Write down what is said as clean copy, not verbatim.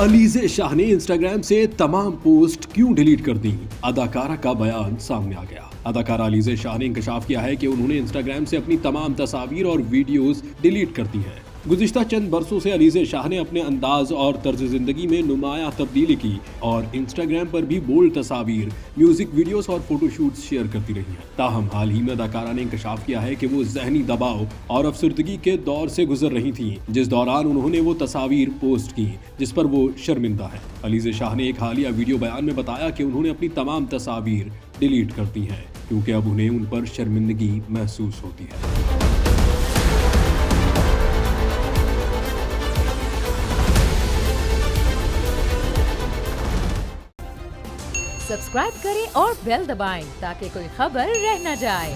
अलीज़े शाह ने इंस्टाग्राम से तमाम पोस्ट क्यों डिलीट कर दी? अदाकारा का बयान सामने आ गया। अदाकारा अलीज़े शाह ने इंकशाफ किया है कि उन्होंने इंस्टाग्राम से अपनी तमाम तस्वीर और वीडियोस डिलीट कर दी हैं। गुज़िश्ता चंद बरसों से अलीज़े शाह ने अपने अंदाज और तर्ज ज़िंदगी में नुमाया तब्दीली की और इंस्टाग्राम पर भी बोल्ड तस्वीर, म्यूजिक वीडियोस और फोटोशूट्स शेयर करती रही हैं। ताहम हाल ही में अदाकारा ने इंकशाफ किया है कि वो ज़हनी दबाव और अफसरदगी के दौर से गुजर रही थीं, जिस दौरान उन्होंने वो तस्वीर पोस्ट की जिस पर वो शर्मिंदा है। अलीज़े शाह ने एक हालिया वीडियो बयान में बताया कि उन्होंने अपनी तमाम तस्वीर डिलीट कर दी हैं क्योंकि अब उन्हें उन पर शर्मिंदगी महसूस होती है। सब्सक्राइब करें और बेल दबाएं ताकि कोई खबर रह न जाए।